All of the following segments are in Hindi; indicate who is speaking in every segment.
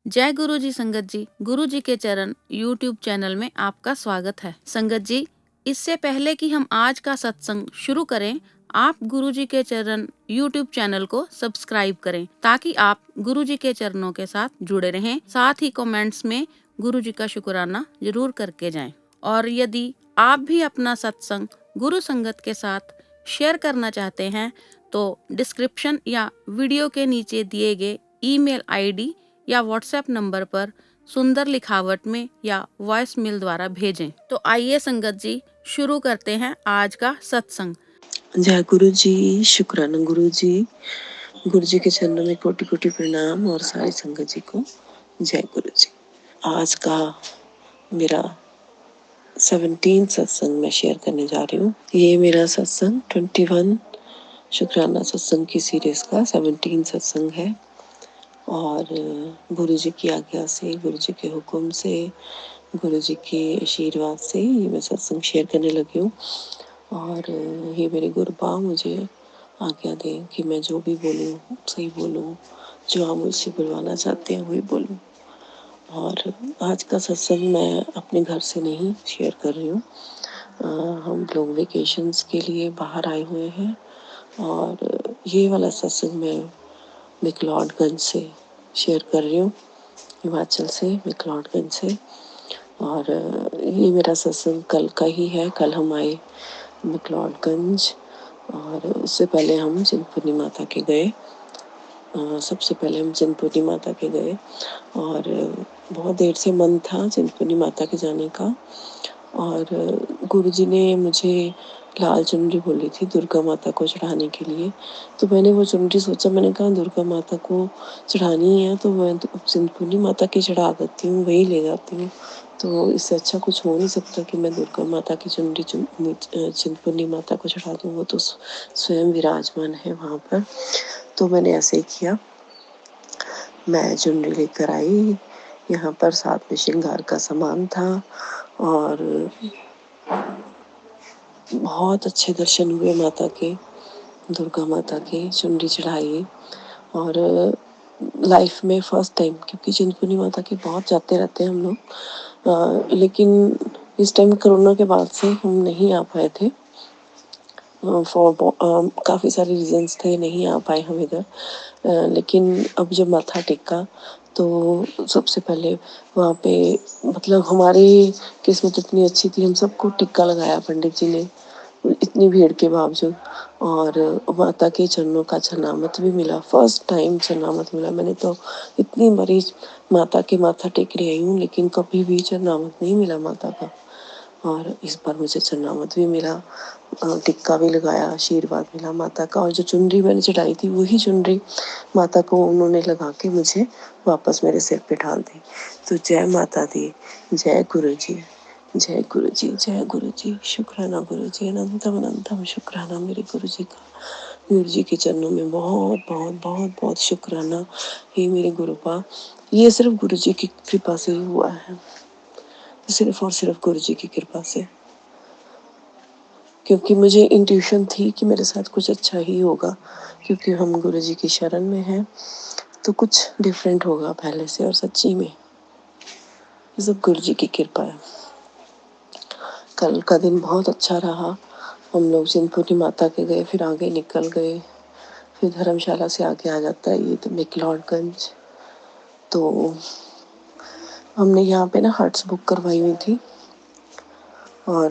Speaker 1: जय गुरु जी संगत जी, गुरु जी के चरण यूट्यूब चैनल में आपका स्वागत है। संगत जी, इससे पहले कि हम आज का सत्संग शुरू करें, आप गुरु जी के चरण यूट्यूब चैनल को सब्सक्राइब करें ताकि आप गुरु जी के चरणों के साथ जुड़े रहें। साथ ही कमेंट्स में गुरु जी का शुक्राना जरूर करके जाएं। और यदि आप भी अपना सत्संग गुरु संगत के साथ शेयर करना चाहते हैं तो डिस्क्रिप्शन या वीडियो के नीचे दिए गए ईमेल आईडी या व्हाट्सएप नंबर पर सुंदर लिखावट में या वॉइस मेल द्वारा भेजें। तो आइए संगत जी शुरू करते हैं आज का सत्संग।
Speaker 2: जय गुरु जी, शुक्राना गुरु जी के चरणों में कोटि कोटि प्रणाम और सारी संगत जी को जय गुरु जी। आज का मेरा 17 सत्संग मैं शेयर करने जा रही हूँ। ये मेरा सत्संग 21 शुक्राना सत्संग की सीरीज का 17 सत्संग है और गुरु जी की आज्ञा से, गुरु जी के हुक्म से, गुरु जी के आशीर्वाद से ये मैं सत्संग शेयर करने लगी हूँ। और ये मेरे गुरुपा मुझे आज्ञा दें कि मैं जो भी बोलूँ सही बोलूँ, जो आप मुझसे बुलवाना चाहते हैं वही बोलूँ। और आज का सत्संग मैं अपने घर से नहीं शेयर कर रही हूँ। हम लोग वेकेशंस के लिए बाहर आए हुए हैं और ये वाला सत्संग मैं मैक्लोडगंज से शेयर कर रही हूँ, हिमाचल से, मैक्लोडगंज से। और ये मेरा सत्संग कल का ही है। कल हम आए मैक्लोडगंज और उससे पहले हम चिंतपूर्णी माता के गए। सबसे पहले हम चिंतपूर्णी माता के गए और बहुत देर से मन था चिंतपूर्णी माता के जाने का। और गुरुजी ने मुझे लाल चुनरी बोली थी दुर्गा माता को चढ़ाने के लिए। तो मैंने वो चुनरी सोचा, मैंने कहा दुर्गा माता को चढ़ानी है तो मैं चिंतपूर्णी माता की चढ़ा देती हूँ, वही ले जाती हूँ। तो इससे अच्छा कुछ हो नहीं सकता कि मैं दुर्गा माता की चुनरी चिंतपूर्णी माता को चढ़ा दूँ। वो तो स्वयं विराजमान है वहाँ पर। तो मैंने ऐसे ही किया, मैं चुनरी लेकर आई। यहाँ पर साथ में श्रृंगार का सामान था और बहुत अच्छे दर्शन हुए माता के, दुर्गा माता के। चुनरी चढ़ाई और लाइफ में फर्स्ट टाइम, क्योंकि चिंतपूर्णी माता के बहुत जाते रहते हैं हम लोग, लेकिन इस टाइम कोरोना के बाद से हम नहीं आ पाए थे। काफ़ी सारे रीजंस थे, नहीं आ पाए हम इधर। लेकिन अब जब माथा टेका तो सबसे पहले वहाँ पे मतलब हमारी किस्मत इतनी अच्छी थी, हम सबको टिक्का लगाया पंडित जी ने इतनी भीड़ के बावजूद। और माता के चरणों का चरणामृत भी मिला, फर्स्ट टाइम चरणामृत मिला। मैंने तो इतनी बारी माता के माथा टेक रही आई हूँ लेकिन कभी भी चरणामृत नहीं मिला माता का। और इस बार मुझे चरणामृत भी मिला, टिक्का भी लगाया, आशीर्वाद मिला माता का। और जो चुनरी मैंने चढ़ाई थी वही चुनरी माता को उन्होंने लगा के मुझे वापस मेरे सिर पे डाल दी। तो जय माता दी, जय गुरु जी, जय गुरु जी, जय गुरु जी। शुक्राना गुरु जी, अनंतम अनंतम शुक्राना मेरे गुरु जी का। गुरु जी के चरणों में बहुत बहुत बहुत बहुत शुक्राना। हे मेरे गुरुपा, ये सिर्फ गुरु जी की कृपा से ही हुआ है, सिर्फ और सिर्फ गुरु जी की कृपा से। क्योंकि मुझे इंट्यूशन थी कि मेरे साथ कुछ अच्छा ही होगा, क्योंकि हम गुरु जी की शरण में हैं तो कुछ डिफरेंट होगा पहले से। और सच्ची में ये सब गुरु जी की कृपा है। कल का दिन बहुत अच्छा रहा। हम लोग चिंतपूर्णी माता के गए, फिर आगे निकल गए, फिर धर्मशाला से आगे आ जाता है ये तो मैक्लोडगंज। तो हमने यहाँ पे ना हट्स बुक करवाई हुई थी और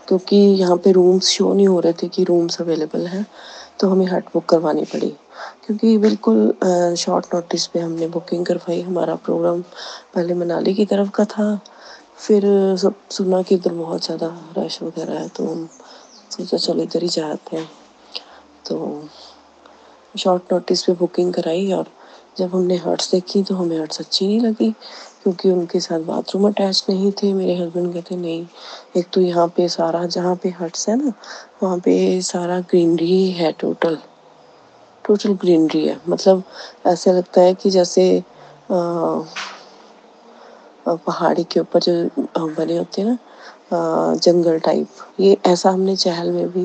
Speaker 2: क्योंकि यहाँ पे रूम्स शो नहीं हो रहे थे कि रूम्स अवेलेबल हैं तो हमें हट बुक करवानी पड़ी, क्योंकि बिल्कुल शॉर्ट नोटिस पे हमने बुकिंग करवाई। हमारा प्रोग्राम पहले मनाली की तरफ का था, फिर सब सुना कि इधर बहुत ज़्यादा रश वगैरह है तो हम सोचा चलो इधर ही जाते हैं। तो शॉर्ट नोटिस पे बुकिंग कराई और जब हमने हट्स देखी तो हमें हट्स अच्छी नहीं लगी, क्योंकि उनके साथ बाथरूम अटैच नहीं थे। मेरे हस्बैंड कहते नहीं, एक तो यहाँ पे सारा जहाँ पे हट्स है ना वहाँ पे सारा ग्रीनरी है, टोटल ग्रीनरी है। मतलब ऐसे लगता है कि जैसे पहाड़ी के ऊपर जो बने होते हैं ना जंगल टाइप, ये ऐसा हमने चहल में भी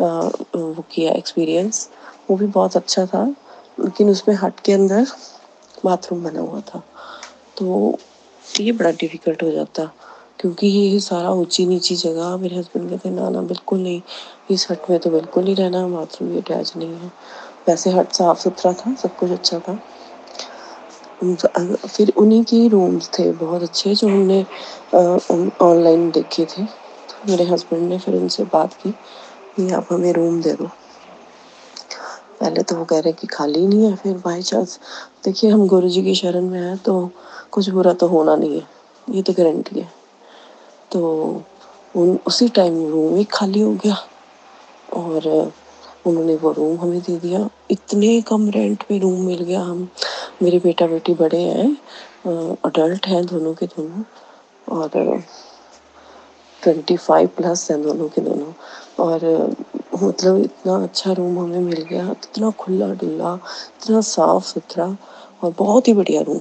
Speaker 2: वो किया एक्सपीरियंस। वो भी बहुत अच्छा था, लेकिन उसमें हट के अंदर बाथरूम बना हुआ था तो ये बड़ा डिफ़िकल्ट हो जाता, क्योंकि ये सारा ऊंची नीची जगह। मेरे हस्बैंड कहते ना ना बिल्कुल नहीं, इस हट में तो बिल्कुल नहीं रहना, बाथरूम भी अटैच नहीं है। वैसे हट साफ सुथरा था, सब कुछ अच्छा था। फिर उन्हीं के रूम्स थे बहुत अच्छे जो हमने ऑनलाइन देखे थे। तो मेरे हस्बैंड ने फिर उनसे बात की कि आप हमें रूम दे दो। पहले तो वो कह रहे कि खाली नहीं है, फिर बाई चांस देखिए हम गुरु जी की शरण में हैं तो कुछ बुरा तो होना नहीं है, ये तो गारंटी है। तो उसी टाइम रूम ही खाली हो गया और उन्होंने वो रूम हमें दे दिया। इतने कम रेंट पे रूम मिल गया। हम मेरे बेटा बेटी बड़े हैं, अडल्ट हैं दोनों के दोनों, और 25+ हैं दोनों के दोनों। और मतलब इतना अच्छा रूम हमें मिल गया, इतना खुला डुला, इतना साफ सुथरा और बहुत ही बढ़िया रूम,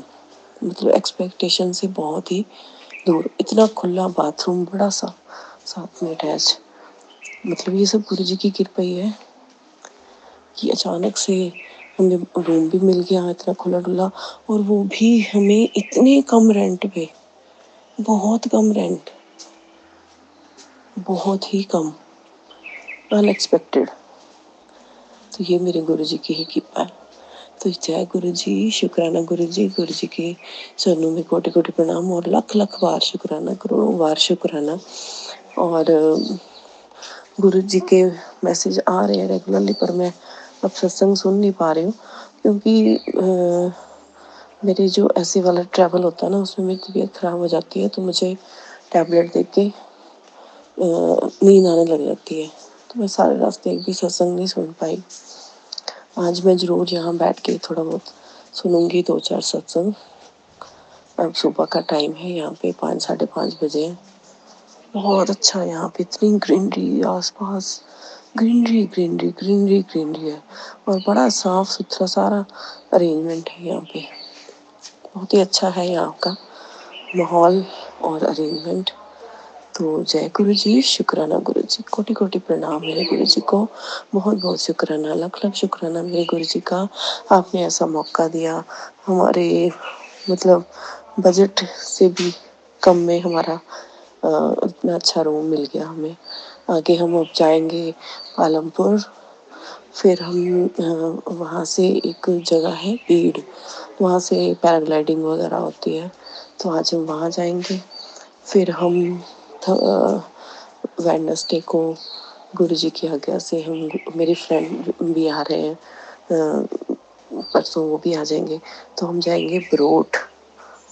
Speaker 2: मतलब एक्सपेक्टेशन से बहुत ही दूर। इतना खुला बाथरूम बड़ा सा, साथ में अटैच। मतलब ये सब गुरु जी की कृपा ही है कि अचानक से हमें रूम भी मिल गया इतना खुला डुला, और वो भी हमें इतने कम रेंट पे, बहुत कम रेंट, बहुत ही कम, अनएक्सपेक्टेड। तो ये मेरे गुरु जी की ही कृपा है। तो जय गुरु जी, शुक्राना गुरु जी के चरणों में कोटि कोटि प्रणाम और लख लख बार शुक्राना, करोड़ों बार शुक्राना। और गुरु जी के मैसेज आ रहे हैं रेगुलरली, पर मैं अब सत्संग सुन नहीं पा रही हूँ, क्योंकि मेरे जो ऐसे वाला ट्रैवल होता है ना, उसमें मेरी तबीयत ख़राब हो जाती है, तो मुझे टैबलेट दे के नींद आने लग जाती है। तो मैं सारे रास्ते एक भी सत्संग नहीं सुन पाई। आज मैं ज़रूर यहाँ बैठ के थोड़ा बहुत सुनूंगी 2-4 सत्संग। अब सुबह का टाइम है, यहाँ पे 5-5:30 बजे है। बहुत अच्छा है यहाँ पे, इतनी ग्रीनरी आसपास, ग्रीनरी ग्रीनरी ग्रीनरी ग्रीनरी है, और बड़ा साफ सुथरा सारा अरेंजमेंट है यहाँ पे। बहुत ही अच्छा है यहाँ का माहौल और अरेंजमेंट। तो जय गुरु जी, शुक्राना गुरु जी, कोटि कोटि प्रणाम मेरे गुरु जी को, बहुत बहुत शुक्राना, लख लख शुक्राना मेरे गुरु जी का। आपने ऐसा मौका दिया, हमारे मतलब बजट से भी कम में हमारा इतना अच्छा रूम मिल गया हमें। आगे हम अब जाएंगे पालमपुर, फिर हम वहाँ से एक जगह है बीड़, वहाँ से पैराग्लाइडिंग वगैरह होती है, तो आज हम वहाँ जाएंगे। फिर हम वेडनेसडे को गुरु जी की आज्ञा से हम, मेरे फ्रेंड भी आ रहे हैं, परसों वो भी आ जाएंगे, तो हम जाएंगे बरोट।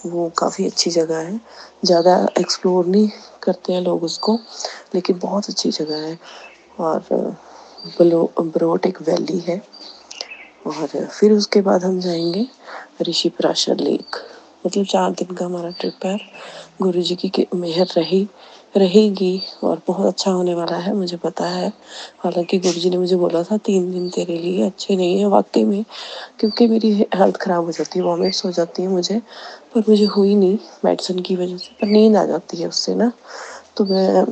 Speaker 2: वो काफ़ी अच्छी जगह है, ज़्यादा एक्सप्लोर नहीं करते हैं लोग उसको, लेकिन बहुत अच्छी जगह है। और बरोट एक वैली है। और फिर उसके बाद हम जाएंगे ऋषि पराशर लेक। मतलब 4 दिन का हमारा ट्रिप है। गुरु जी की मेहर रहेगी और बहुत अच्छा होने वाला है, मुझे पता है। हालांकि गुरु जी ने मुझे बोला था 3 दिन तेरे लिए अच्छे नहीं है वाकई में, क्योंकि मेरी हेल्थ ख़राब हो जाती है, वॉमिट्स हो जाती है मुझे, पर मुझे हुई नहीं मेडिसिन की वजह से, पर नींद आ जाती है उससे ना, तो मैं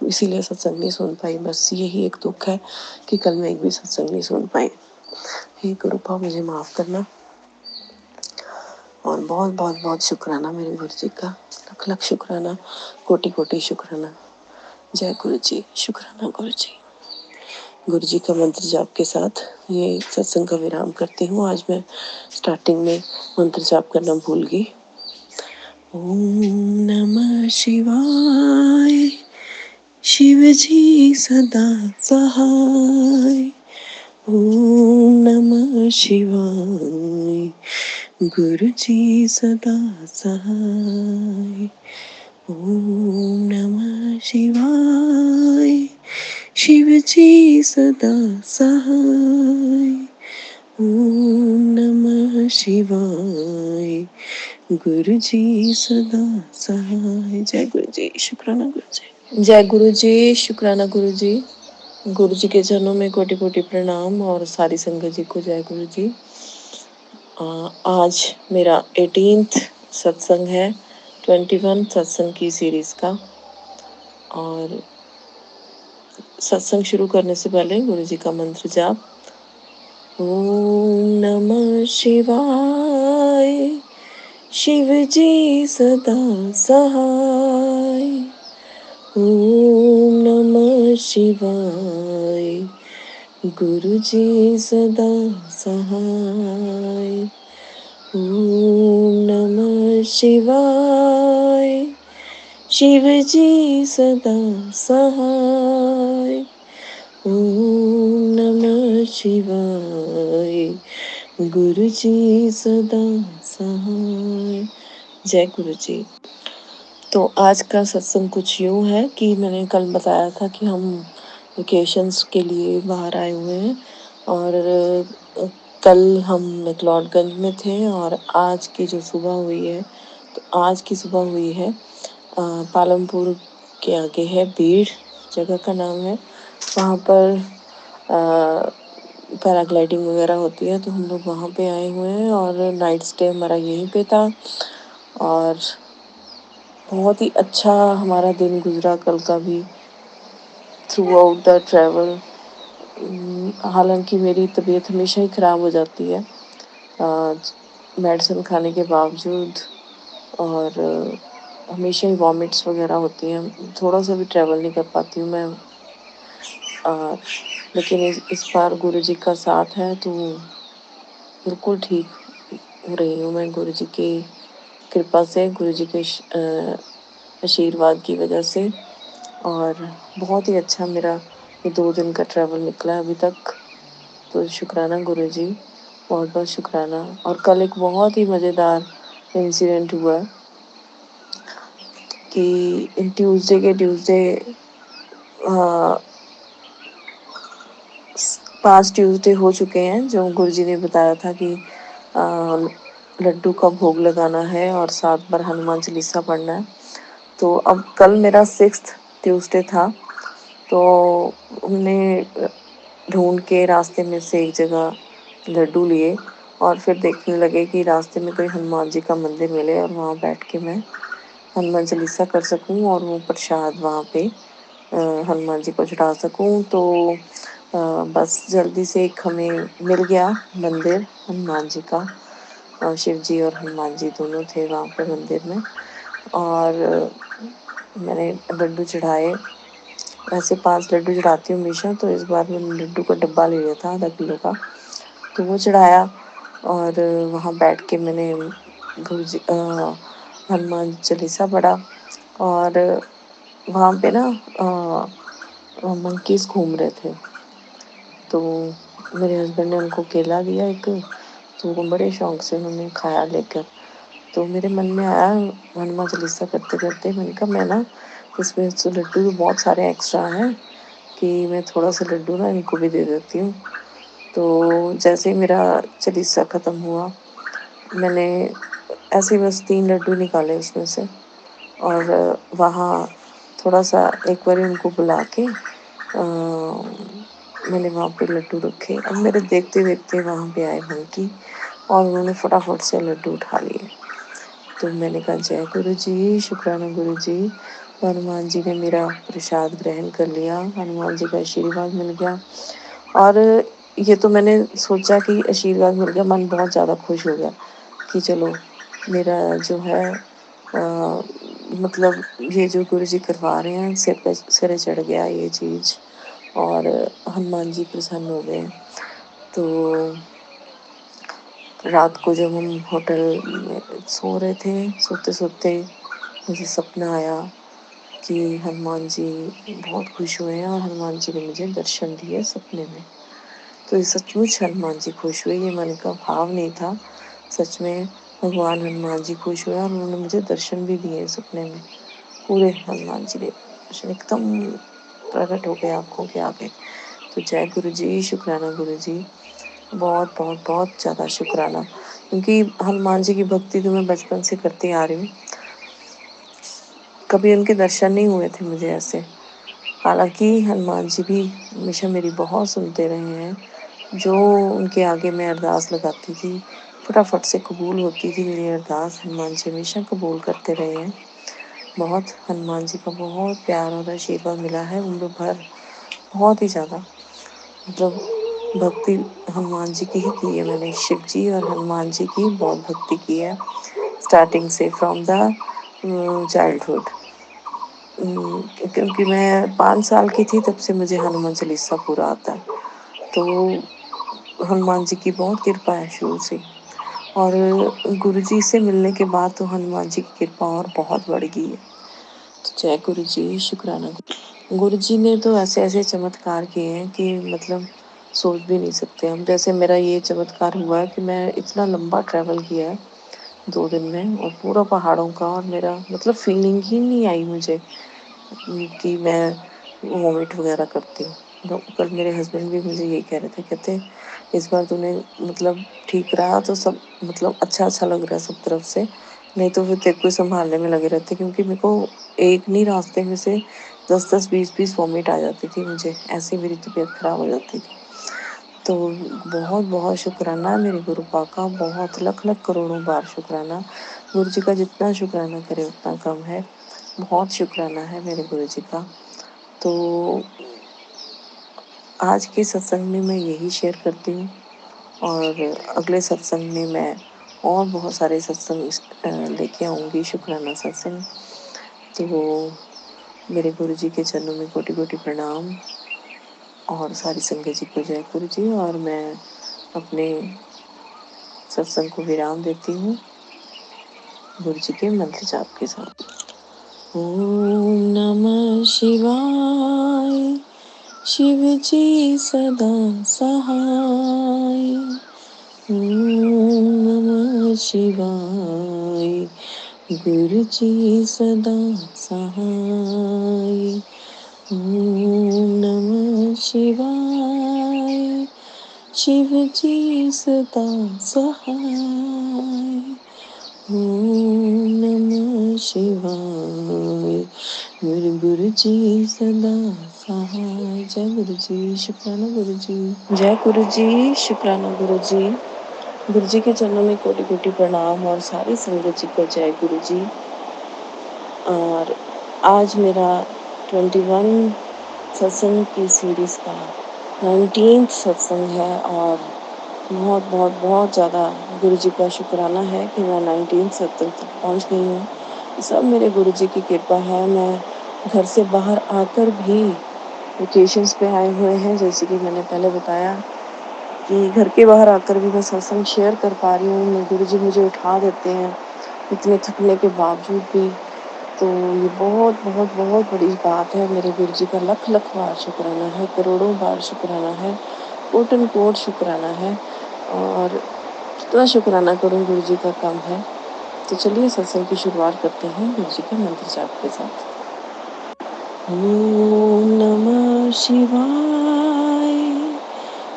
Speaker 2: इसीलिए सत्संग नहीं सुन पाई। बस यही एक दुख है कि कल मैं एक भी सत्संग नहीं सुन पाई। हे गुरुपा मुझे माफ़ करना, और बहुत बहुत बहुत शुक्राना मेरे गुरु जी का, लख लख शुक्राना, कोटि कोटि शुक्राना। जय गुरु जी, शुक्राना गुरु जी। गुरु जी का मंत्र जाप के साथ ये सत्संग का विराम करती हूँ। आज मैं स्टार्टिंग में मंत्र जाप करना भूल गई। ओम नमः शिवाय, शिव जी सदा सहाय। ओम नमः शिवाय, गुरु जी सदा सहाय। ओम नमः शिवाय, शिव जी सदा सहाय। ओम नमः शिवाय, गुरु जी सदा सहाय। जय गुरु जी, शुक्राना गुरु जी। जय गुरु जी, शुक्राना गुरु जी। गुरु जी के चरणों में कोटि कोटि प्रणाम और सारी संगत जी को जय गुरु जी। आज मेरा 18th सत्संग है, 21 सत्संग की सीरीज का। और सत्संग शुरू करने से पहले गुरु जी का मंत्र जाप। ओम नमः शिवाय, शिव जी सदा सहाय। ओम नमः शिवाय। गुरु जी सदा सहाय। ओम नमः शिवाय। शिव जी सदा सहाय। ओम नमः शिवाय। गुरु जी सदा सहाय। जय गुरु जी। तो आज का सत्संग कुछ यूँ है कि मैंने कल बताया था कि हम वेकेशंस के लिए बाहर आए हुए हैं और कल हम मैक्लोडगंज में थे और आज की जो सुबह हुई है, तो आज की सुबह हुई है पालमपुर के आगे है भीड़, जगह का नाम है। वहाँ पर पैराग्लाइडिंग वगैरह होती है, तो हम लोग वहाँ पे आए हुए हैं और नाइट स्टे हमारा यहीं पे था और बहुत ही अच्छा हमारा दिन गुजरा कल का भी थ्रू आउट द ट्रैवल। हालांकि मेरी तबीयत हमेशा ही ख़राब हो जाती है मेडिसिन खाने के बावजूद और हमेशा ही वॉमिट्स वगैरह होती हैं, थोड़ा सा भी ट्रैवल नहीं कर पाती हूँ मैं। लेकिन इस बार गुरु जी का साथ है तो बिल्कुल ठीक हो रही हूँ मैं, गुरु जी की कृपा से, गुरु जी के आशीर्वाद की वजह से। और बहुत ही अच्छा मेरा ये 2 दिन का ट्रैवल निकला है अभी तक, तो शुक्राना गुरु जी, बहुत बहुत शुक्राना। और कल एक बहुत ही मज़ेदार इंसिडेंट हुआ कि ट्यूसडे 5 ट्यूसडे हो चुके हैं जो गुरुजी ने बताया था कि लड्डू का भोग लगाना है और 7 बार हनुमान चालीसा पढ़ना है। तो अब कल मेरा 6th ट्यूसडे था, तो हमने ढूंढ के रास्ते में से एक जगह लड्डू लिए और फिर देखने लगे कि रास्ते में कोई हनुमान जी का मंदिर मिले और वहाँ बैठ के मैं हनुमान चालीसा कर सकूं और वो प्रसाद वहाँ पे हनुमान जी को चढ़ा सकूं। तो बस जल्दी से एक हमें मिल गया मंदिर हनुमान जी का, शिव जी और हनुमान जी दोनों थे वहाँ पे मंदिर में और मैंने लड्डू चढ़ाए। वैसे 5 लड्डू चढ़ाती हूँ हमेशा, तो इस बार मैंने लड्डू का डब्बा ले लिया था आधा किलो का, तो वो चढ़ाया और वहाँ बैठ के मैंने गुरु जी हनुमान चालीसा पढ़ा। और वहाँ पे ना मंकीज घूम रहे थे, तो मेरे हस्बैंड ने उनको केला दिया एक, तो वो बड़े शौक से उन्होंने खाया लेकर। तो मेरे मन में आया हनुमान चालीसा करते करते, मैंने कहा मैं ना इसमें तो लड्डू तो बहुत सारे एक्स्ट्रा हैं कि मैं थोड़ा सा लड्डू ना इनको भी दे देती हूँ। तो जैसे ही मेरा चालीसा ख़त्म हुआ, मैंने ऐसे बस 3 लड्डू निकाले उसमें से और वहाँ थोड़ा सा एक बार उनको बुला के मैंने वहाँ पे लड्डू रखे। अब मेरे देखते देखते वहाँ पे आए मंकी और उन्होंने फटाफट से लड्डू उठा लिए। तो मैंने कहा जय गुरु जी, शुक्राना गुरु जी, हनुमान जी ने मेरा प्रसाद ग्रहण कर लिया, हनुमान जी का आशीर्वाद मिल गया। और ये तो मैंने सोचा कि आशीर्वाद मिल गया, मन बहुत ज़्यादा खुश हो गया कि चलो मेरा जो है मतलब ये जो गुरु जी करवा रहे हैं सिर पे सिरे चढ़ गया ये चीज़ और हनुमान जी प्रसन्न हो गए। तो रात को जब हम होटल में सो रहे थे, सोते सोते मुझे सपना आया कि हनुमान जी बहुत खुश हुए हैं और हनुमान जी ने मुझे दर्शन दिए सपने में। तो ये सचमुच हनुमान जी खुश हुए, ये मन का भाव नहीं था, सच में भगवान हनुमान जी खुश हुए और उन्होंने मुझे दर्शन भी दिए सपने में। पूरे हनुमान जी ने दर्शन एकदम प्रकट हो गए आँखों के आगे। तो जय गुरु जी, शुक्राना गुरु जी, बहुत बहुत बहुत ज़्यादा शुक्राना, क्योंकि हनुमान जी की भक्ति तो मैं बचपन से करती आ रही हूँ, कभी उनके दर्शन नहीं हुए थे मुझे ऐसे। हालांकि हनुमान जी भी हमेशा मेरी बहुत सुनते रहे हैं, जो उनके आगे मैं अरदास लगाती थी फटाफट से कबूल होती थी मेरी अरदास, हनुमान जी हमेशा कबूल करते रहे हैं। बहुत हनुमान जी का बहुत प्यार और आशीर्वाद मिला है उम्र भर, बहुत ही ज़्यादा, मतलब भक्ति हनुमान जी की ही की है मैंने, शिव जी और हनुमान जी की बहुत भक्ति की है। स्टार्टिंग से फ्रॉम द चाइल्डहुड। क्योंकि मैं 5 साल की थी तब से मुझे हनुमान चालीसा पूरा आता है, तो हनुमान जी की बहुत कृपा है शुरू से। और गुरु जी से मिलने के बाद तो हनुमान जी की कृपा और बहुत बढ़ गई है। तो जय गुरु जी, शुक्राना। गुरु जी ने तो ऐसे ऐसे चमत्कार किए हैं कि मतलब सोच भी नहीं सकते हम। जैसे मेरा ये चमत्कार हुआ है कि मैं इतना लंबा ट्रैवल किया है 2 दिन में, और पूरा पहाड़ों का, और मेरा मतलब फीलिंग ही नहीं आई मुझे कि मैं वॉमिट वगैरह करती हूँ। तो कल मेरे हस्बैंड भी मुझे यही कह रहे थे, कहते इस बार तूने मतलब ठीक रहा तो सब मतलब अच्छा अच्छा लग रहा है सब तरफ से, नहीं तो फिर तेरे को संभालने में लगे रहते। क्योंकि मेरे को एक नहीं, रास्ते में से 10-10 20-20 वॉमिट आ जाती थी मुझे, ऐसे मेरी तबीयत खराब हो जाती थी। तो बहुत बहुत शुक्राना मेरे गुरु पा का, बहुत लख लख करोड़ों बार शुक्राना। गुरु जी का जितना शुक्राना करे उतना कम है। बहुत शुक्राना है मेरे गुरु जी का। तो आज के सत्संग में मैं यही शेयर करती हूँ, और अगले सत्संग में मैं और बहुत सारे सत्संग लेके आऊँगी, शुक्राना सत्संग। तो मेरे गुरु जी के चरणों में कोटि कोटि प्रणाम, और सारी संगत जी को जय गुरु जी। और मैं अपने सत्संग को विराम देती हूँ गुरु जी के मंत्र जाप के साथ। ओम नमः शिवाय, शिव जी सदा सहाय। ओम नमः शिवाय, गुरु जी सदा सहाय। ओम नमः शिवाय, शिव जी सदा सहाय। ओम नमः शिवाय, मेरे गुरु जी सदा सहाय। जय गुरु जी, शुक्राना गुरु जी। जय गुरु जी, शुक्राना गुरु जी। गुरु जी के चरणों में कोटि कोटि प्रणाम, और सारी संगत जी को जय गुरु जी। और आज मेरा 21 सत्संग की सीरीज का 19th सत्संग है, और बहुत बहुत बहुत ज़्यादा गुरु जी का शुक्राना है कि मैं 19th सत्संग तक पहुँच गई हूँ। सब मेरे गुरु जी की कृपा है। मैं घर से बाहर आकर भी वेकेशंस पे आए हुए हैं, जैसे कि मैंने पहले बताया कि घर के बाहर आकर भी मैं सत्संग शेयर कर पा रही हूँ। गुरु जी मुझे उठा देते हैं इतने थकने के बावजूद भी। तो ये बहुत बहुत बहुत बड़ी बात है। मेरे गुरु जी का लख लख बार शुक्राना है, करोड़ों बार शुक्राना है, कोटन कोट शुक्राना है, और जितना शुक्राना करूँ गुरु जी का कम है। तो चलिए सत्संग की शुरुआत करते हैं गुरु जी के मंत्र जाप के साथ। ओम नमः शिवाय,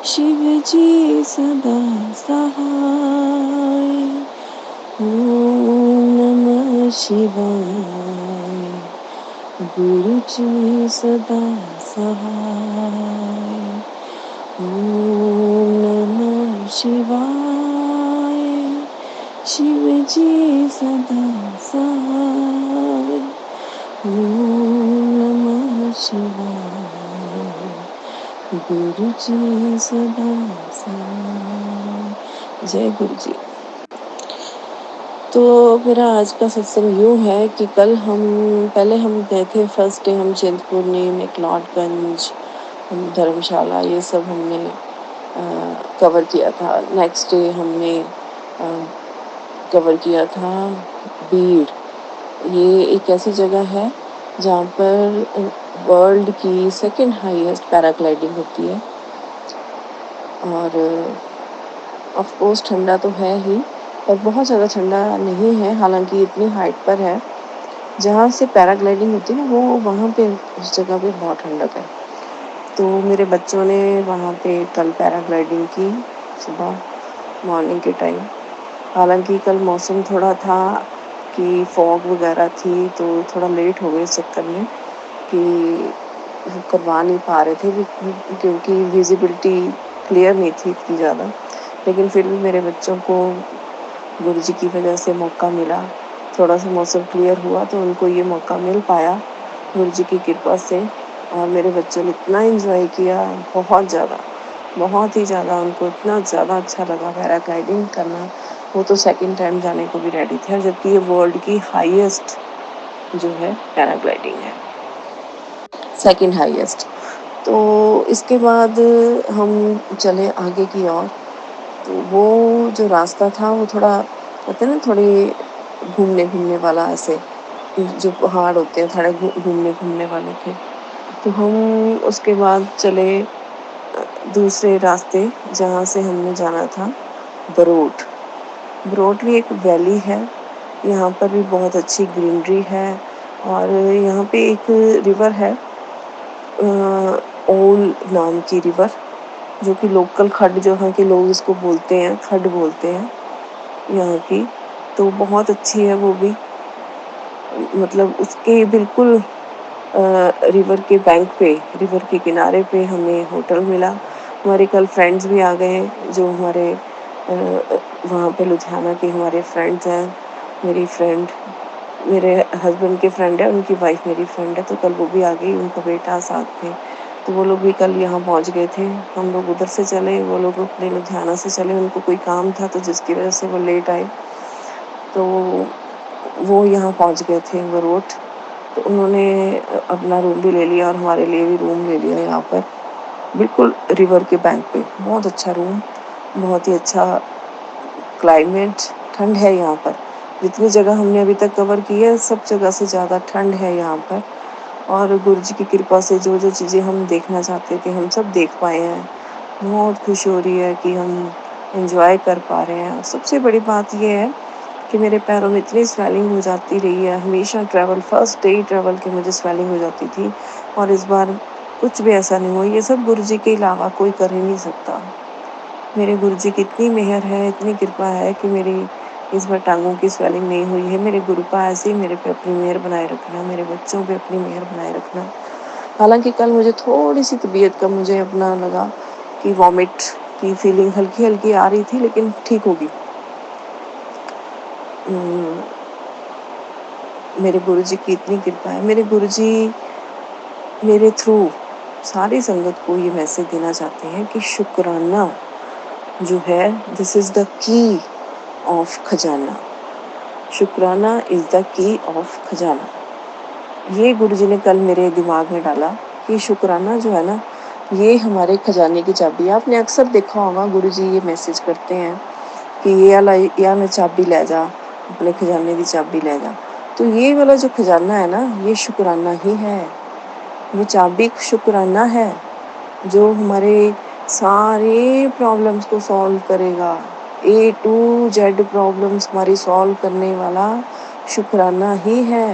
Speaker 2: शिव जी सदा सहाय। ओम नमः शिवाय, गुरु जी सदा सहाय। ओम नमः शिवाय, शिव जी सदा सहाय। ओम नमः शिवाय, गुरु जी सदा सहाय। जय गुरु जी। तो मेरा आज का सत्संग यूँ है कि कल पहले हम गए थे, फर्स्ट डे हम चिंतपूर्णी, मैक्लोडगंज, धर्मशाला, ये सब हमने कवर किया था। नेक्स्ट डे हमने कवर किया था बीड़। ये एक ऐसी जगह है जहाँ पर वर्ल्ड की सेकंड हाईएस्ट पैराग्लाइडिंग होती है। और ऑफ कोर्स ठंडा तो है ही, पर बहुत ज़्यादा ठंडा नहीं है। हालांकि इतनी हाइट पर है जहाँ से पैराग्लाइडिंग होती है ना, वो वहाँ पे उस जगह पे बहुत ठंडक है। तो मेरे बच्चों ने वहाँ पे कल पैराग्लाइडिंग की सुबह मॉर्निंग के टाइम। हालांकि कल मौसम थोड़ा था कि फॉग वगैरह थी, तो थोड़ा लेट हो गए इस चक्कर में कि करवा नहीं पा रहे थे, क्योंकि विजिबिलिटी क्लियर नहीं थी इतनी ज़्यादा। लेकिन फिर भी मेरे बच्चों को गुरु जी की वजह से मौका मिला, थोड़ा सा मौसम क्लियर हुआ तो उनको ये मौका मिल पाया गुरु जी की कृपा से। और मेरे बच्चों ने इतना एंजॉय किया, बहुत ज़्यादा, बहुत ही ज़्यादा, उनको इतना ज़्यादा अच्छा लगा पैराग्लाइडिंग करना। वो तो सेकंड टाइम जाने को भी रेडी थे, जबकि ये वर्ल्ड की हाईएस्ट जो है पैराग्लाइडिंग है, सेकंड हाईएस्ट। तो इसके बाद हम चले आगे की ओर। तो वो जो रास्ता था वो थोड़ा, कहते हैं ना, थोड़ी घूमने घूमने वाला, ऐसे जो पहाड़ होते हैं थोड़े घूमने घूमने वाले थे। तो हम उसके बाद चले दूसरे रास्ते, जहाँ से हमने जाना था बरोट। बरोट भी एक वैली है, यहाँ पर भी बहुत अच्छी ग्रीनरी है। और यहाँ पे एक रिवर है, ओल नाम की रिवर, जो कि लोकल खड्ड, जो यहाँ के लोग इसको बोलते हैं, खड्ड बोलते हैं यहाँ की। तो बहुत अच्छी है वो भी, मतलब उसके बिल्कुल रिवर के बैंक पे, रिवर के किनारे पे हमें होटल मिला। हमारे कल फ्रेंड्स भी आ गए, जो हमारे वहाँ पे लुधियाना के हमारे फ्रेंड्स हैं। मेरी फ्रेंड, मेरे हस्बैंड के फ्रेंड है, उनकी वाइफ मेरी फ्रेंड है, तो कल वो भी आ गई, उनका बेटा साथ में। तो वो लोग भी कल यहाँ पहुँच गए थे। हम लोग उधर से चले, वो लोग अपने लुधियाना से चले, उनको कोई काम था तो जिसकी वजह से वो लेट आए। तो वो यहाँ पहुँच गए थे बरोट। तो उन्होंने अपना रूम भी ले लिया और हमारे लिए भी रूम ले लिया यहाँ पर, बिल्कुल रिवर के बैंक पे। बहुत अच्छा रूम, बहुत ही अच्छा क्लाइमेट, ठंड है यहाँ पर। जितनी जगह हमने अभी तक कवर की है, सब जगह से ज़्यादा ठंड है यहाँ पर। और गुरु जी की कृपा से जो जो चीज़ें हम देखना चाहते थे हम सब देख पाए हैं। बहुत खुशी हो रही है कि हम एंजॉय कर पा रहे हैं। सबसे बड़ी बात ये है कि मेरे पैरों में इतनी स्वेलिंग हो जाती रही है हमेशा। ट्रैवल, फर्स्ट डे ट्रैवल की मुझे स्वेलिंग हो जाती थी, और इस बार कुछ भी ऐसा नहीं हुआ। ये सब गुरु जी के अलावा कोई कर ही नहीं सकता। मेरे गुरु जी की इतनी मेहर है, इतनी कृपा है कि मेरी इस बार टांगों की स्वेलिंग नहीं हुई है। मेरे गुरु का ऐसे ही मेरे पे अपनी मेहर बनाए रखना, मेरे बच्चों पे अपनी मेहर बनाए रखना। हालांकि कल मुझे थोड़ी सी तबीयत का मुझे अपना लगा कि वॉमिट की फीलिंग हल्की हल्की आ रही थी, लेकिन ठीक होगी। मेरे गुरु जी की इतनी कृपा है। मेरे गुरु जी मेरे थ्रू सारी संगत को ये मैसेज देना चाहते हैं कि शुक्राना जो है, this is the key of खजाना। शुक्राना इज द की ऑफ खजाना। ये गुरु जी ने कल मेरे दिमाग में डाला कि शुक्राना जो है ना, ये हमारे खजाने की चाबी है। आपने अक्सर देखा होगा गुरु जी ये मैसेज करते हैं कि ये वाला चाबी ले जा, अपने खजाने की चाबी ले जा। तो ये वाला जो खजाना है ना, ये शुक्राना ही है। वो चाबी शुक्राना है, जो हमारे सारे प्रॉब्लम्स को सॉल्व करेगा। A to Z प्रॉब्लम्स हमारी सॉल्व करने वाला शुक्राना ही है।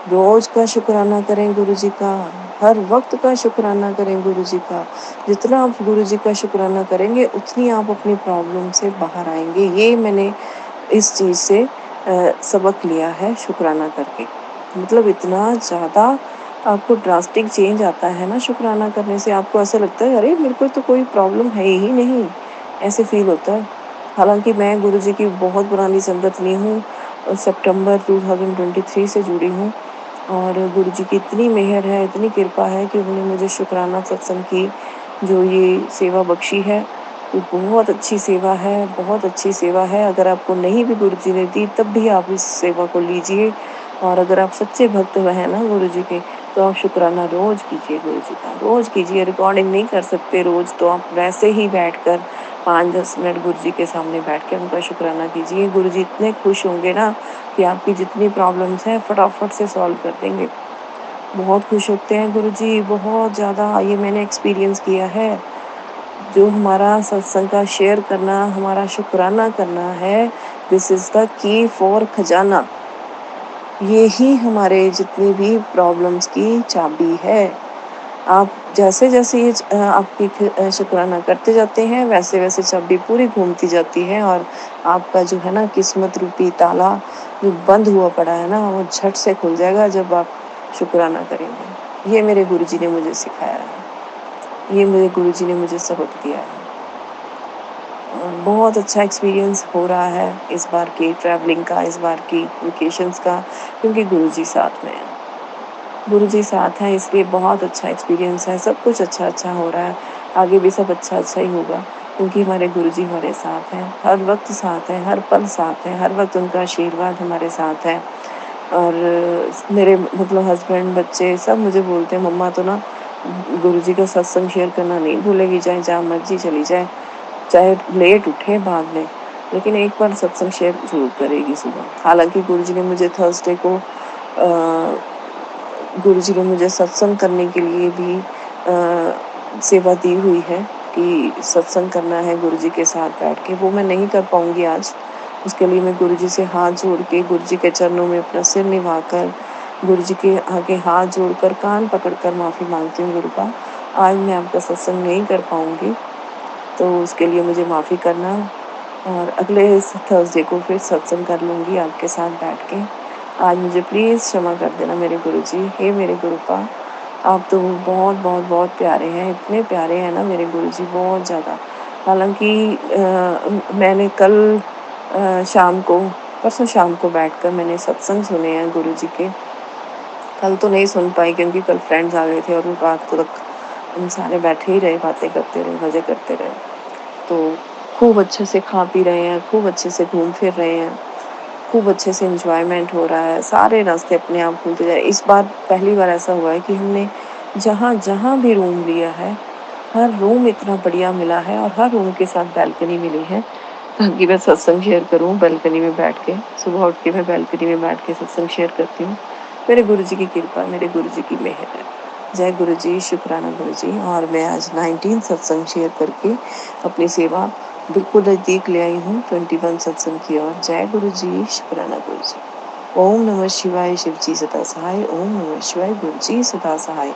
Speaker 2: रोज का शुक्राना करें गुरु जी का, हर वक्त का शुक्राना करें गुरु जी का। जितना आप गुरु जी का शुक्राना करेंगे उतनी आप अपनी प्रॉब्लम से बाहर आएंगे। ये मैंने इस चीज़ से सबक लिया है शुक्राना करके। मतलब इतना ज़्यादा आपको ड्रास्टिक चेंज आता है ना शुक्राना करने से। आपको ऐसा लगता है अरे मेरे को तो कोई प्रॉब्लम है ही नहीं, ऐसे फील होता है। हालांकि मैं गुरु जी की बहुत पुरानी संगत नहीं हूँ, सितंबर 2023 से जुड़ी हूँ। और गुरु जी की इतनी मेहर है, इतनी कृपा है कि उन्होंने मुझे शुक्राना सत्संग की जो ये सेवा बख्शी है। ये बहुत अच्छी सेवा है, बहुत अच्छी सेवा है। अगर आपको नहीं भी गुरु जी ने दी तब भी आप इस सेवा को लीजिए। और अगर आप सच्चे भक्त हैं ना गुरु जी के, तो आप शुक्राना रोज कीजिए गुरु जी का, रोज कीजिए। रिकॉर्डिंग नहीं कर सकते रोज, तो आप वैसे ही बैठकर 5-10 मिनट गुरु जी के सामने बैठ के उनका शुक्राना कीजिए। गुरु जी इतने खुश होंगे ना कि आपकी जितनी प्रॉब्लम्स हैं फटाफट से सॉल्व कर देंगे। बहुत खुश होते हैं गुरु जी, बहुत ज़्यादा। ये मैंने एक्सपीरियंस किया है। जो हमारा सत्संग का शेयर करना, हमारा शुक्राना करना है, this is the key for खजाना। ये ही हमारे जितनी भी प्रॉब्लम्स की चाबी है। आप जैसे जैसे ये आपकी शुक्राना करते जाते हैं, वैसे वैसे चाबी पूरी घूमती जाती है, और आपका जो है ना किस्मत रूपी ताला जो बंद हुआ पड़ा है ना, वो झट से खुल जाएगा जब आप शुक्राना करेंगे। ये मेरे गुरु जी ने मुझे सिखाया है, ये मेरे गुरु जी ने मुझे सबक दिया है। बहुत अच्छा एक्सपीरियंस हो रहा है इस बार की ट्रैवलिंग का, इस बार की वेकेशंस का, क्योंकि गुरु जी साथ में हैं। गुरु जी साथ हैं, इसलिए बहुत अच्छा एक्सपीरियंस है। सब कुछ अच्छा अच्छा हो रहा है, आगे भी सब अच्छा अच्छा ही होगा। क्योंकि हमारे गुरुजी हमारे साथ हैं, हर वक्त साथ हैं, हर पल साथ हैं, हर वक्त उनका आशीर्वाद हमारे साथ है। और मेरे मतलब हस्बैंड, बच्चे सब मुझे बोलते हैं, मम्मा तो ना गुरुजी का सत्संग शेयर करना नहीं भूलेगी, चाहे जहाँ मर्जी चली जाए, चाहे लेट उठे बाद में, लेकिन एक बार सत्संग शेयर जरूर करेगी सुबह। हालांकि गुरुजी ने मुझे थर्सडे को गुरुजी ने मुझे सत्संग करने के लिए भी सेवा दी हुई है कि सत्संग करना है गुरुजी के साथ बैठ के। वो मैं नहीं कर पाऊंगी आज। उसके लिए मैं गुरुजी से हाथ जोड़ के, गुरुजी के चरणों में अपना सिर निभाकर, गुरुजी के आगे हाथ जोड़कर, कान पकड़कर माफ़ी मांगती हूँ, गुरुपा आज मैं आपका सत्संग नहीं कर पाऊंगी, तो उसके लिए मुझे माफ़ी करना, और अगले थर्सडे को फिर सत्संग कर लूँगी आपके साथ बैठ के। आज मुझे प्लीज़ क्षमा कर देना मेरे गुरुजी। हे मेरे गुरुपा, आप तो बहुत बहुत बहुत प्यारे हैं, इतने प्यारे हैं ना मेरे गुरुजी, बहुत ज़्यादा। हालांकि मैंने कल शाम को, परसों शाम को बैठकर मैंने सत्संग सुने हैं गुरुजी के। कल तो नहीं सुन पाई क्योंकि कल फ्रेंड्स आ गए थे और रात को तक हम सारे बैठे ही रहे, बातें करते रहे, मज़े करते रहे। तो खूब अच्छे से खा पी रहे हैं, खूब अच्छे से घूम फिर रहे हैं, खूब अच्छे से एंजॉयमेंट हो रहा है, सारे रास्ते अपने आप खुलते जाए। इस बार पहली बार ऐसा हुआ है कि हमने जहाँ जहाँ भी रूम लिया है, हर रूम इतना बढ़िया मिला है, और हर रूम के साथ बैल्कनी मिली है, ताकि मैं सत्संग शेयर करूँ बैल्कनी में बैठ के। सुबह उठ के मैं बैल्कनी में बैठ के सत्संग शेयर करती हूँ। मेरे गुरुजी की कृपा, मेरे गुरुजी की मेहर है। जय गुरुजी, शुक्राना गुरुजी। और मैं आज 19 सत्संग शेयर करके अपनी सेवा बिल्कुल नज़दीक ले आई हूँ 21 सत्संग की ओर। जय गुरुजी, शुक्राना गुरुजी। ओम नमः शिवाय, शिवजी सदा सहाय। ओम नमः शिवाय, गुरुजी सदा सहाय।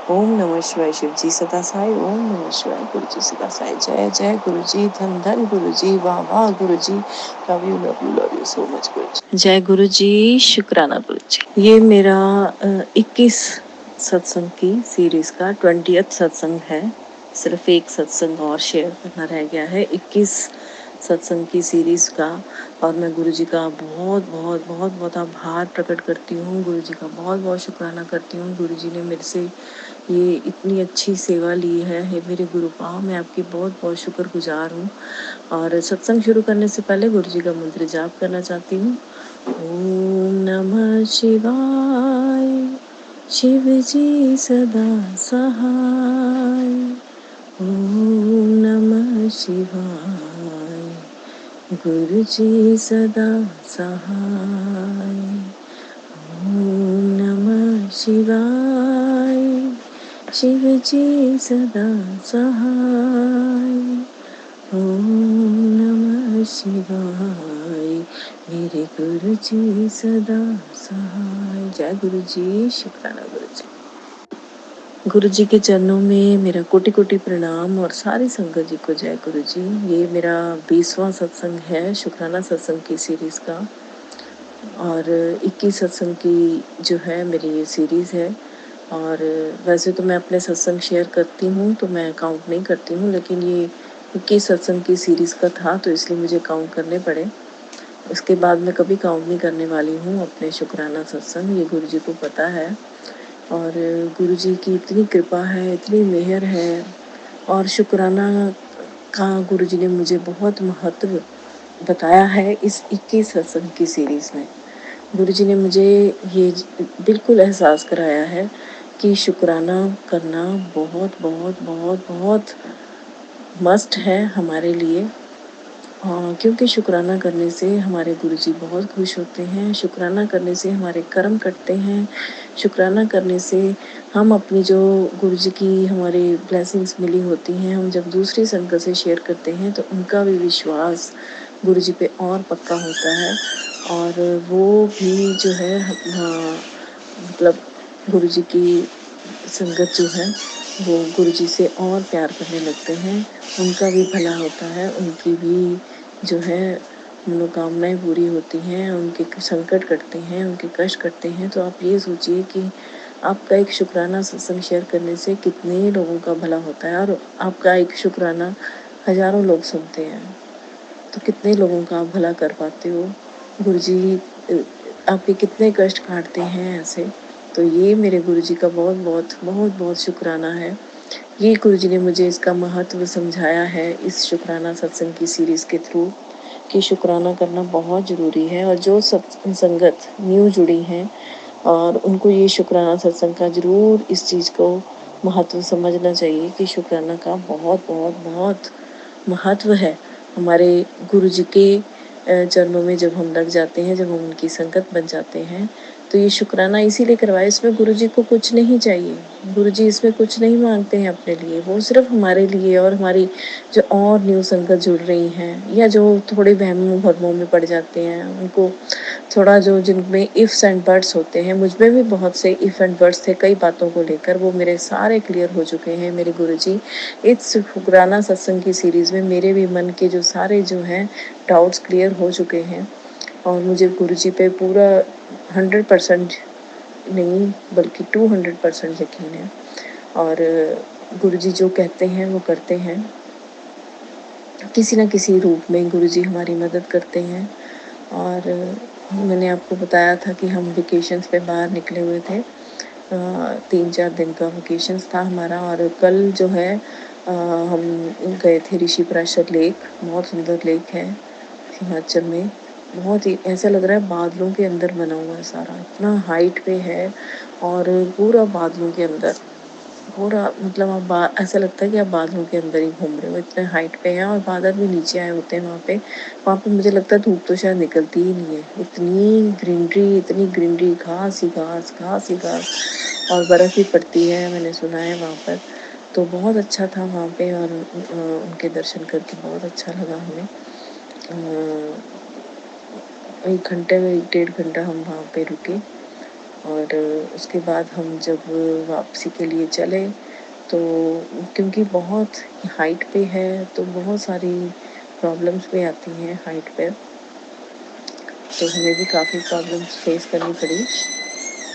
Speaker 2: ओम नमः शिवाय, शिवजी सदा सहाय। ओम नमः शिवाय, गुरुजी सदा सहाय। जय जय गुरुजी, धन धन गुरुजी, वाह वाह गुरुजी, लव यू सो मच गुरुजी। जय गुरुजी, शुक्राना गुरुजी। ये मेरा 21 सत्संग की सीरीज का 20th सत्संग है। सिर्फ एक सत्संग और शेयर करना रह गया है 21 सत्संग की सीरीज का। और मैं गुरुजी का बहुत बहुत बहुत बहुत आभार प्रकट करती हूँ, गुरुजी का बहुत बहुत शुक्राना करती हूँ। गुरुजी ने मेरे से ये इतनी अच्छी सेवा ली है। हे मेरे गुरुपा, मैं आपकी बहुत बहुत शुक्रगुजार हूँ। और सत्संग शुरू करने से पहले गुरुजी का मंत्र जाप करना चाहती हूँ। ओम नमः शिवाय, शिव जी सदा सहाय। ओम नमः शिवाय, गुरु जी सदा सहाय। ओम नमः शिवाय, शिव जी सदा सहाय। ओम नमः शिवाय, मेरे गुरु जी सदा सहाय। जय गुरु जी, शुक्राना गुरु जी। गुरु जी के चरणों में मेरा कोटि कोटि प्रणाम, और सारी संगत जी को जय गुरु जी। ये मेरा 20वां सत्संग है शुक्राना सत्संग की सीरीज़ का, और 21 सत्संग की जो है मेरी ये सीरीज़ है। और वैसे तो मैं अपने सत्संग शेयर करती हूँ तो मैं काउंट नहीं करती हूँ, लेकिन ये 21 सत्संग की सीरीज़ का था तो इसलिए मुझे काउंट करने पड़े। उसके बाद मैं कभी काउंट नहीं करने वाली हूँ अपने शुक्राना सत्संग, ये गुरु जी को पता है। और गुरु जी की इतनी कृपा है, इतनी मेहर है, और शुक्राना का गुरु जी ने मुझे बहुत महत्व बताया है इस 21 सत्संग की सीरीज़ में। गुरु जी ने मुझे ये बिल्कुल एहसास कराया है कि शुक्राना करना बहुत बहुत बहुत बहुत मस्ट है हमारे लिए। क्योंकि शुक्राना करने से हमारे गुरुजी बहुत खुश होते हैं, शुक्राना करने से हमारे कर्म कटते हैं, शुक्राना करने से हम अपनी जो गुरुजी की हमारी ब्लेसिंग्स मिली होती हैं, हम जब दूसरी संगत से शेयर करते हैं तो उनका भी विश्वास गुरुजी पे और पक्का होता है, और वो भी जो है मतलब गुरुजी की संगत जो है वो गुरुजी से और प्यार करने लगते हैं, उनका भी भला होता है, उनकी भी जो है मनोकामनाएं पूरी होती हैं, उनके संकट कटते हैं, उनके कष्ट कटते हैं। तो आप ये सोचिए कि आपका एक शुक्राना सत्संग शेयर करने से कितने लोगों का भला होता है, और आपका एक शुक्राना हजारों लोग सुनते हैं तो कितने लोगों का आप भला कर पाते हो। गुरुजी आपके कितने कष्ट काटते हैं ऐसे। तो ये मेरे गुरुजी का बहुत बहुत बहुत बहुत शुक्राना है ये गुरु जी ने मुझे इसका महत्व समझाया है इस शुक्राना सत्संग की सीरीज के थ्रू कि शुक्राना करना बहुत ज़रूरी है। और जो संगत न्यू जुड़ी हैं और उनको ये शुक्राना सत्संग का ज़रूर इस चीज़ को महत्व समझना चाहिए कि शुक्राना का बहुत बहुत बहुत महत्व है। हमारे गुरु जी के चरणों में जब हम लग जाते हैं, जब हम उनकी संगत बन जाते हैं, तो ये शुक्राना इसीलिए करवाए। इसमें गुरु जी को कुछ नहीं चाहिए, गुरु जी इसमें कुछ नहीं मांगते हैं अपने लिए, वो सिर्फ हमारे लिए और हमारी जो और न्यू संगत जुड़ रही हैं या जो थोड़े वहमों भरमों में पड़ जाते हैं, उनको थोड़ा जो जिनमें इफ्स एंड बट्स होते हैं, मुझ में भी बहुत से इफ एंड बट्स थे कई बातों को लेकर, वो मेरे सारे क्लियर हो चुके हैं मेरे गुरुजी इस शुक्राना सत्संग की सीरीज़ में। मेरे भी मन के जो सारे जो हैं डाउट्स क्लियर हो चुके हैं और मुझे गुरुजी पे पूरा 100% नहीं बल्कि 200% यकीन है। और गुरुजी जो कहते हैं वो करते हैं, किसी न किसी रूप में गुरुजी हमारी मदद करते हैं। और मैंने आपको बताया था कि हम वेकेशंस पे बाहर निकले हुए थे, 3-4 दिन का वेकेशंस था हमारा। और कल जो है हम गए थे ऋषिप्राशर लेक, बहुत सुंदर लेक है हिमाचल में। बहुत ही ऐसा लग रहा है बादलों के अंदर बना हुआ है सारा, इतना हाइट पे है और पूरा बादलों के अंदर, पूरा मतलब आप ऐसा लगता है कि आप बादलों के अंदर ही घूम रहे हो, इतने हाइट पे हैं और बादल भी नीचे आए होते हैं वहाँ पे। वहाँ पे मुझे लगता है धूप तो शायद निकलती ही नहीं है, इतनी ग्रीनरी, घास ही घास, घास ही घास, और बर्फ़ भी पड़ती है मैंने सुना है वहाँ पर। तो बहुत अच्छा था वहाँ पे और उनके दर्शन करके बहुत अच्छा लगा हमें। 1-1.5 घंटा हम वहाँ पे रुके और उसके बाद हम जब वापसी के लिए चले तो क्योंकि बहुत हाइट पे है तो बहुत सारी प्रॉब्लम्स भी आती हैं हाइट पे, तो हमें भी काफ़ी प्रॉब्लम्स फेस करनी पड़ी,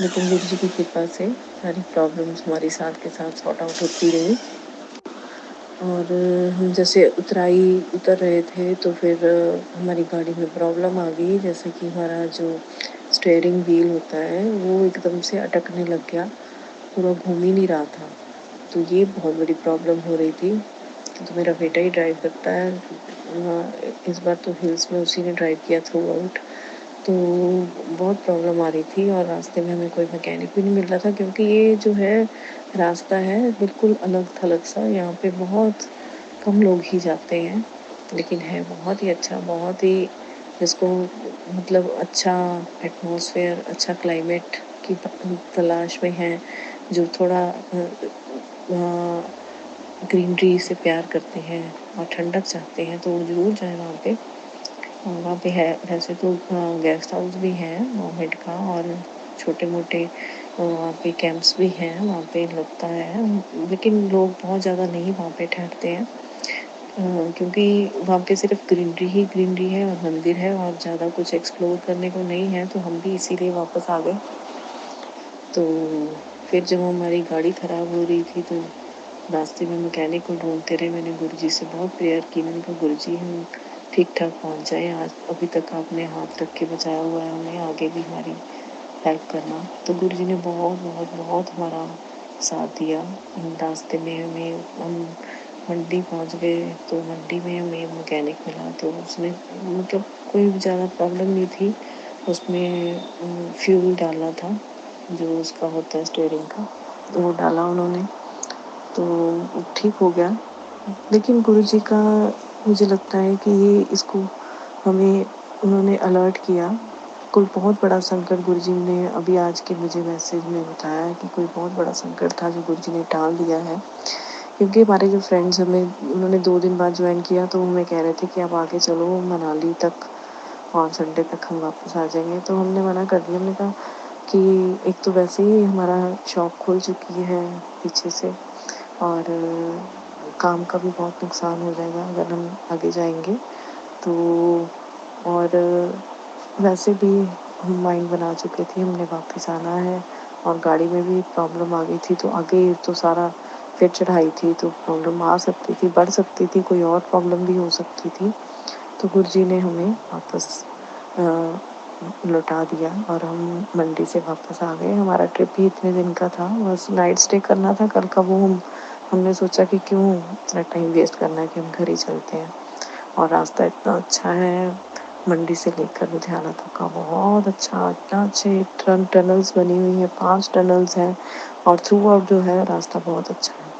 Speaker 2: लेकिन गुरु जी की कृपा से सारी प्रॉब्लम्स हमारे साथ के साथ सॉर्ट आउट होती रही। और हम जैसे उतर रहे थे तो फिर हमारी गाड़ी में प्रॉब्लम आ गई, जैसे कि हमारा जो स्टीयरिंग व्हील होता है वो एकदम से अटकने लग गया, पूरा घूम ही नहीं रहा था। तो ये बहुत बड़ी प्रॉब्लम हो रही थी। तो मेरा बेटा ही ड्राइव करता है, इस बार तो हिल्स में उसी ने ड्राइव किया थ्रू आउट। तो बहुत प्रॉब्लम आ रही थी और रास्ते में हमें कोई मैकेनिक भी नहीं मिल रहा था, क्योंकि ये जो है रास्ता है बिल्कुल अलग थलग सा, यहाँ पे बहुत कम लोग ही जाते हैं, लेकिन है बहुत ही अच्छा, बहुत ही जिसको मतलब अच्छा एटमॉस्फेयर, अच्छा क्लाइमेट की तलाश में है, जो थोड़ा ग्रीनरी से प्यार करते हैं और ठंडक चाहते हैं, तो वो ज़रूर जाएं वहाँ पे। वहाँ पे है वैसे तो गेस्ट हाउस भी हैं गवर्नमेंट का और छोटे मोटे वहाँ पे कैंप्स भी हैं, वहाँ पे लगता है, लेकिन लोग बहुत ज़्यादा नहीं वहाँ पे ठहरते हैं, क्योंकि वहाँ पे सिर्फ ग्रीनरी ही ग्रीनरी है और मंदिर है और ज़्यादा कुछ एक्सप्लोर करने को नहीं है। तो हम भी इसीलिए वापस आ गए। तो फिर जब हमारी गाड़ी ख़राब हो रही थी तो रास्ते में मैकेनिक को ढूंढते रहे, मैंने गुरुजी से बहुत प्रेयर की, मैंने कहा गुरुजी हम ठीक ठाक पहुंच जाए, आज अभी तक आपने हाथ रख के बचाया हुआ है हमें, आगे भी हमारी हेल्प करना। तो गुरुजी ने बहुत बहुत बहुत हमारा साथ दिया। रास्ते में हम मंडी पहुंच गए, तो मंडी में हमें मैकेनिक मिला, तो उसने मतलब कोई ज़्यादा प्रॉब्लम नहीं थी, उसमें फ्यूल डालना था जो उसका होता है स्टीयरिंग का, तो वो डाला उन्होंने तो ठीक हो गया। लेकिन गुरुजी का मुझे लगता है कि ये इसको हमें उन्होंने अलर्ट किया, कोई बहुत बड़ा संकट गुरुजी ने अभी आज के मुझे मैसेज में बताया कि कोई बहुत बड़ा संकट था जो गुरुजी ने टाल दिया है। क्योंकि हमारे जो फ्रेंड्स हमें उन्होंने 2 दिन बाद ज्वाइन किया, तो हमें कह रहे थे कि आप आगे चलो मनाली तक और संडे तक हम वापस आ जाएंगे, तो हमने मना कर दिया। हमने कहा कि एक तो वैसे ही हमारा शॉप खुल चुकी है पीछे से और काम का भी बहुत नुकसान हो जाएगा अगर हम आगे जाएंगे, तो और वैसे भी हम माइंड बना चुके थे हमने वापस आना है और गाड़ी में भी प्रॉब्लम आ गई थी, तो आगे तो सारा फिर चढ़ाई थी तो प्रॉब्लम आ सकती थी, बढ़ सकती थी, कोई और प्रॉब्लम भी हो सकती थी। तो गुरुजी ने हमें वापस लौटा दिया और हम मंडी से वापस आ गए। हमारा ट्रिप ही इतने दिन का था, बस नाइट स्टे करना था, कल का वो हम हमने सोचा कि क्यों इतना टाइम वेस्ट करना है, कि हम घर ही चलते हैं। और रास्ता इतना अच्छा है, मंडी से लेकर लुधियाना तक का बहुत अच्छा, इतना अच्छे टनल्स बनी हुई है, 5 टनल्स हैं और थ्रू आउट जो है रास्ता बहुत अच्छा है,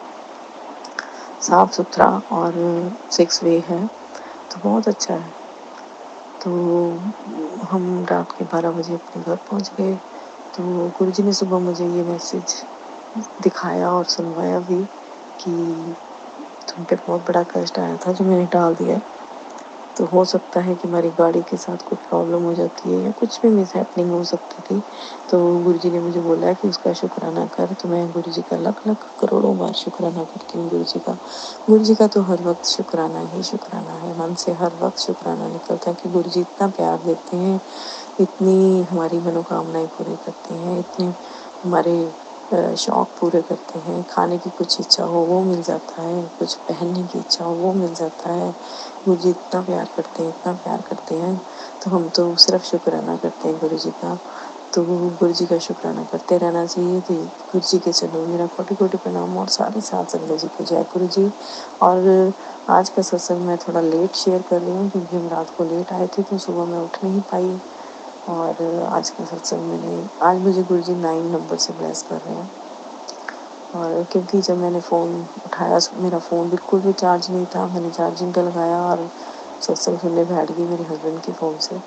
Speaker 2: साफ सुथरा और 6 वे है, तो बहुत अच्छा है। तो हम रात के 12 बजे अपने घर पहुंच गए। तो गुरुजी ने सुबह मुझे ये मैसेज दिखाया और सुनवाया भी कि तुम पे बहुत बड़ा कष्ट आया था जो मैंने टाल दिया। तो हो सकता है कि हमारी गाड़ी के साथ कोई प्रॉब्लम हो जाती है या कुछ भी मिसहैपनिंग हो सकती थी। तो गुरुजी ने मुझे बोला कि उसका शुक्राना कर। तो मैं गुरुजी का लाख लाख करोड़ों बार शुक्राना करती हूँ गुरुजी का। गुरुजी का तो हर वक्त शुक्राना ही शुक्राना है, मन से हर वक्त शुक्राना निकलता है कि गुरुजी इतना प्यार देते हैं, इतनी हमारी मनोकामनाएं पूरी करते हैं, इतने हमारे शौक पूरे करते हैं। खाने की कुछ इच्छा हो वो मिल जाता है, कुछ पहनने की इच्छा हो वो मिल जाता है। मुझे इतना प्यार करते हैं, इतना प्यार करते हैं, तो हम तो सिर्फ शुक्राना करते हैं गुरुजी का। तो गुरुजी का शुक्राना करते रहना चाहिए। तो गुरुजी के चरणों में मेरा कोटि कोटि प्रणाम और सारे साथ संगत जी को जय गुरुजी। और आज का सत्संग मैं थोड़ा लेट शेयर कर रही हूँ क्योंकि हम रात को लेट आए थे, तो सुबह मैं उठ नहीं पाई। और आज का सत्संग आज मुझे गुरुजी 9 नंबर से ब्लेस कर रहे हैं। और क्योंकि जब मैंने फ़ोन उठाया, मेरा फ़ोन बिल्कुल भी चार्ज नहीं था, मैंने चार्जिंग पे लगाया और सत्संग सुनने बैठ गई मेरे हस्बैंड के फ़ोन से।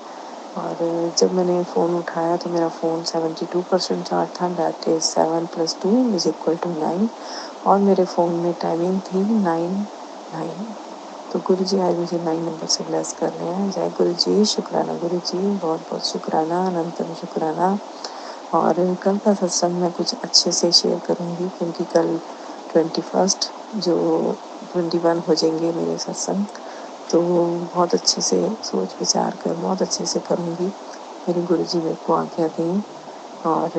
Speaker 2: और जब मैंने फ़ोन उठाया तो मेरा फ़ोन 72% चार्ज था, दैट इज़ 7 + 2 = 9। और मेरे फ़ोन में टाइमिंग थी 9:09। तो गुरुजी आज मुझे 9 नंबर से ब्लेस कर रहे हैं। जय गुरुजी, शुक्राना गुरुजी, बहुत बहुत शुक्राना, अनंतम शुक्राना। और कल का सत्संग मैं कुछ अच्छे से शेयर करूँगी क्योंकि कल 21 जो 21 हो जाएंगे मेरे सत्संग, तो बहुत अच्छे से सोच विचार कर बहुत अच्छे से करूँगी। मेरे गुरुजी मेरे को आज्ञा दें और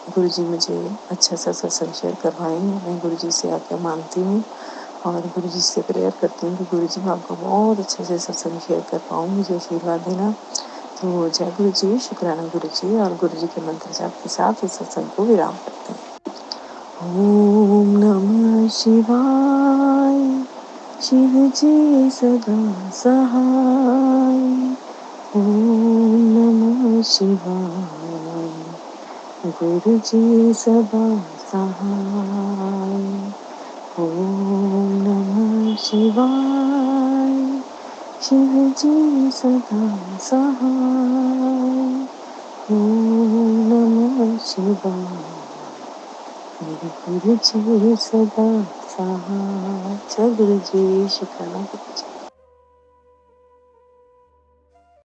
Speaker 2: गुरुजी मुझे अच्छा सा सत्संग शेयर करवाएं। मैं गुरुजी से आज्ञा मांगती हूँ और गुरुजी से प्रेयर करती हूँ कि गुरुजी मैं आपको बहुत अच्छे से सत्संग शेयर कर पाऊँ, मुझे आशीर्वाद देना। तो जय गुरुजी, शुक्राना गुरुजी। और गुरुजी के मंत्र जाप के साथ इस सत्संग को विराम करते हैं। ओम नमः शिवाय, शिव जी सदा सहाय। ओम नमः शिवाय, गुरुजी सदा सहाय। ओम नमः शिवाय, शिव जी सदा सहाय। ओम नमः शिवाय, मेरे गुरुजी सदा सहाय। जय गुरुजी, शुक्राना गुरुजी।